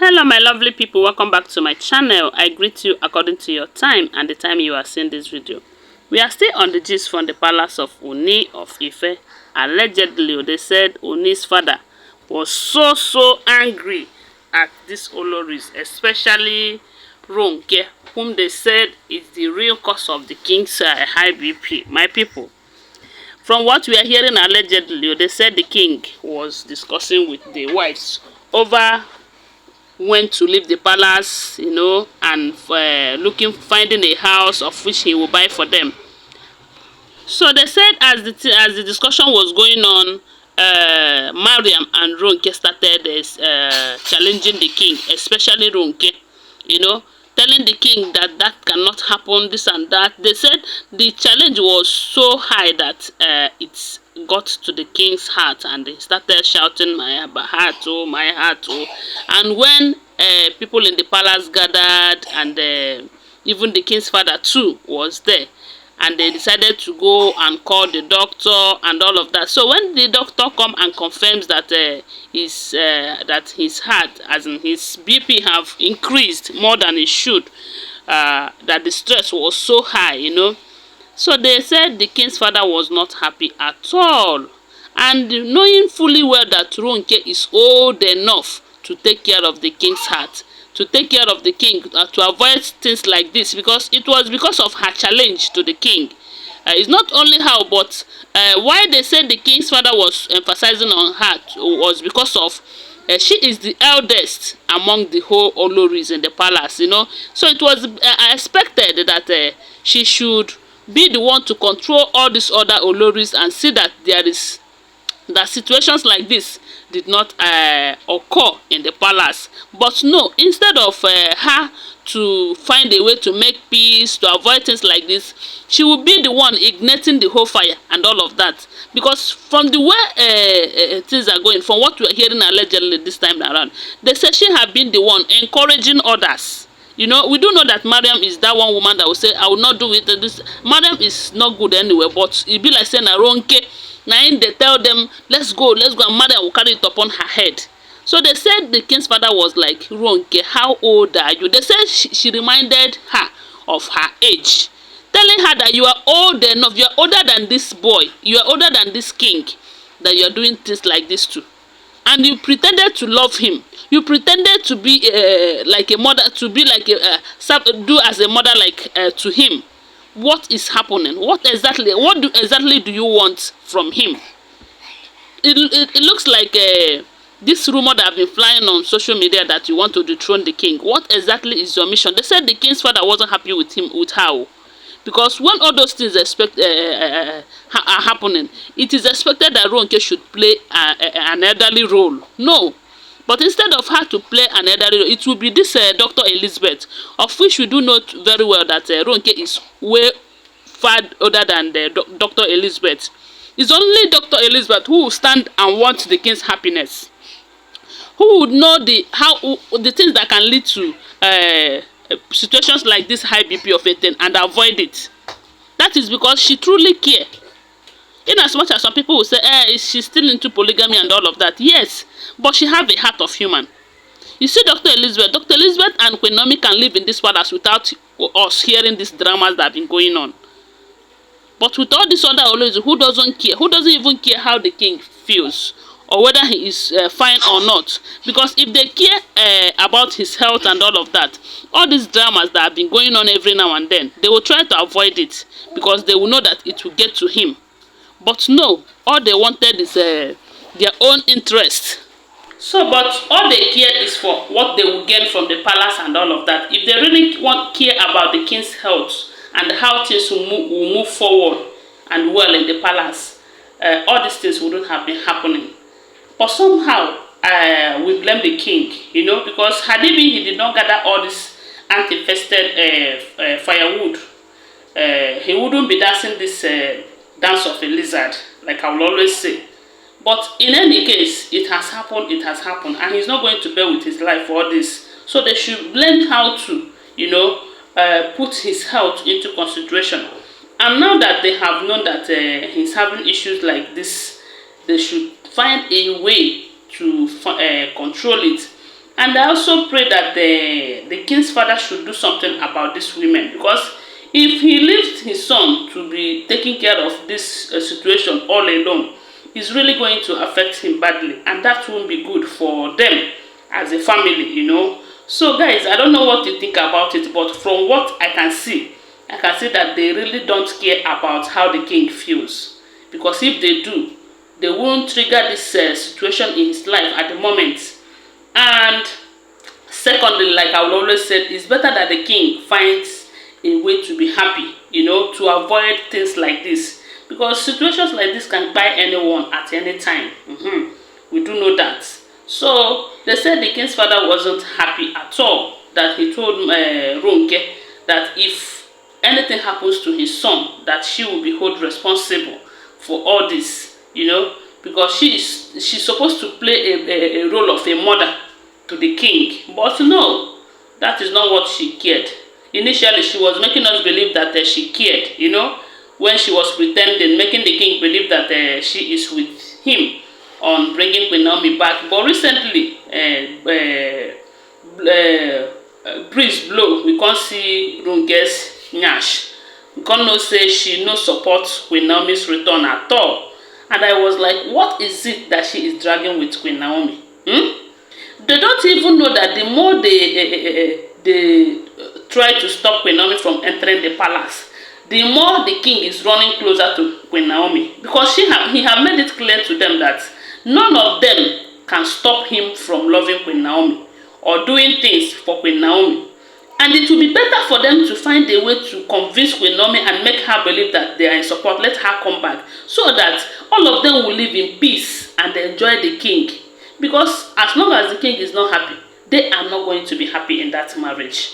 Hello my lovely people, welcome back to my channel. I greet you according to your time and the time you are seeing this video. We are still on the gist from the palace of Ooni of Ife. Allegedly, they said Ooni's father was so angry at these Olories, especially Ronke, whom they said is the real cause of the king's high BP. My people, from what we are hearing allegedly, they said the king was discussing with the wives over when to leave the palace, and finding a house of which he will buy for them. So they said as the discussion was going on, Mariam and Ronke started challenging the king, especially Ronke, telling the king that that cannot happen, this and that. They said the challenge was so high that it got to the king's heart, and they started shouting, my heart, oh, my heart, oh. And when people in the palace gathered, and even the king's father too was there, and they decided to go and call the doctor and all of that. So when the doctor come and confirms that his heart, as in his BP, have increased more than it should, that the stress was so high, So they said the king's father was not happy at all. And knowing fully well that Ronke is old enough to take care of the king's heart, to take care of the king, to avoid things like this, because it was because of her challenge to the king. It's not only how, but why they said the king's father was emphasizing on her was because of she is the eldest among the whole Olories in the palace, So it was expected that she should be the one to control all these other Olories and see that that situations like this did not occur in the palace. But no, instead of her to find a way to make peace, to avoid things like this, she will be the one igniting the whole fire and all of that. Because from the way things are going, from what we are hearing allegedly this time around, they say she had been the one encouraging others. We do know that Mariam is that one woman that will say, I will not do it. This Mariam is not good anyway, but it be like saying Ronke. Now they tell them, let's go, and Mariam will carry it upon her head. So they said the king's father was like, Ronke, how old are you? They said she reminded her of her age, telling her that you are old enough, you are older than this boy, you are older than this king, that you are doing things like this too. And you pretended to love him. You pretended to be like a mother, to be like do as a mother like to him. What is happening? What exactly do you want from him? It looks like this rumor that have been flying on social media that you want to dethrone the king. What exactly is your mission? They said the king's father wasn't happy with her. Because when all those things are happening, it is expected that Ronke should play an elderly role. No. But instead of her to play an elderly role, it will be this Dr. Elizabeth, of which we do know very well that Ronke is way far older than Dr. Elizabeth. It's only Dr. Elizabeth who will stand and want the king's happiness, who would know the things that can lead to situations like this high BP of 18 and avoid it. That is because she truly cares. In as much as some people will say, she's still into polygamy and all of that. Yes, but she has a heart of human. You see, Dr. Elizabeth and Queen Naomi can live in this palace without us hearing these dramas that have been going on. But with all these other Olories, who doesn't care? Who doesn't even care how the king feels, or whether he is fine or not? Because if they care about his health and all of that, all these dramas that have been going on every now and then, they will try to avoid it because they will know that it will get to him. But no, all they wanted is their own interest. So, but all they care is for what they will gain from the palace and all of that. If they really care about the king's health and how things will move forward and well in the palace, all these things wouldn't have been happening. But somehow, we blame the king, because had it been he did not gather all this anti-infested firewood, he wouldn't be dancing this dance of a lizard, like I will always say. But in any case, it has happened, and he's not going to bear with his life for all this. So they should learn how to, put his health into consideration. And now that they have known that he's having issues like this, they should find a way to control it And I also pray that the king's father should do something about these women, because if he leaves his son to be taking care of this situation all alone, it's really going to affect him badly, and that won't be good for them as a family, you know. So guys, I don't know what you think about it, but from what I can see that they really don't care about how the king feels, because if they do, they won't trigger this situation in his life at the moment. And secondly, like I would always say, it's better that the king finds a way to be happy, you know, to avoid things like this, because situations like this can buy anyone at any time. We do know that. So they said the king's father wasn't happy at all, that he told Ronke that if anything happens to his son, that she will be held responsible for all this, you know, because she's supposed to play a role of a mother to the king. But no, that is not what she cared. Initially, she was making us believe that she cared, you know, when she was pretending, making the king believe that she is with him on bringing Queen Naomi back. But recently, breeze blow, we can't see Ronke's nyash. We can't know say she no support Queen Naomi's return at all. And I was like, what is it that she is dragging with Queen Naomi? They don't even know that the more they try to stop Queen Naomi from entering the palace, the more the king is running closer to Queen Naomi, because he have made it clear to them that none of them can stop him from loving Queen Naomi or doing things for Queen Naomi. And it will be better for them to find a way to convince Queen Naomi and make her believe that they are in support, let her come back, so that all of them will live in peace and enjoy the king. Because as long as the king is not happy, they are not going to be happy in that marriage.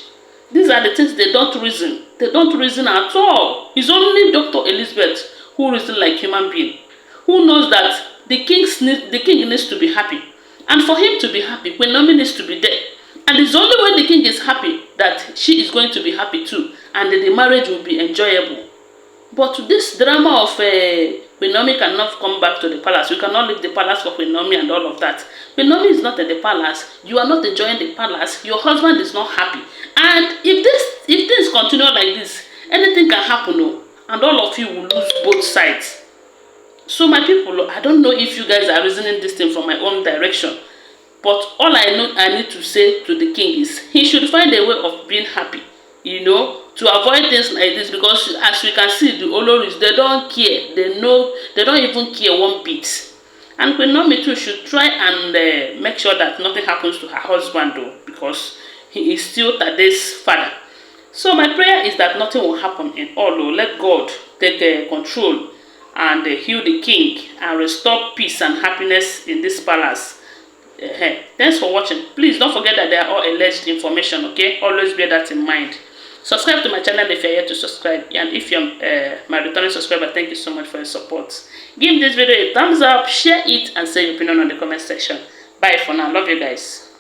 These are the things they don't reason. They don't reason at all. It's only Dr. Elizabeth who reason like human being, who knows that the king needs to be happy. And for him to be happy, Queen Naomi needs to be there. And it's only when the king is happy that she is going to be happy too, and the marriage will be enjoyable. But this drama of Queen Naomi cannot come back to the palace. You cannot leave the palace for Queen Naomi and all of that. Queen Naomi is not in the palace. You are not enjoying the palace. Your husband is not happy. And if things continue like this, anything can happen, oh, and all of you will lose both sides. So my people, I don't know if you guys are reasoning this thing from my own direction, but all I know I need to say to the king is he should find a way of being happy, you know, to avoid things like this, because as we can see, the Olories, they don't care. They don't even care one bit. And Queen Naomi too should try and make sure that nothing happens to her husband though, because he is still Tade's father. So my prayer is that nothing will happen in all. Let God take control and heal the king and restore peace and happiness in this palace. Thanks for watching. Please don't forget that they are all alleged information, okay? Always bear that in mind. Subscribe to my channel if you're here to subscribe, and if you're my returning subscriber, thank you so much for your support. Give this video a thumbs up, share it, and say your opinion on the comment section. Bye for now. Love you guys.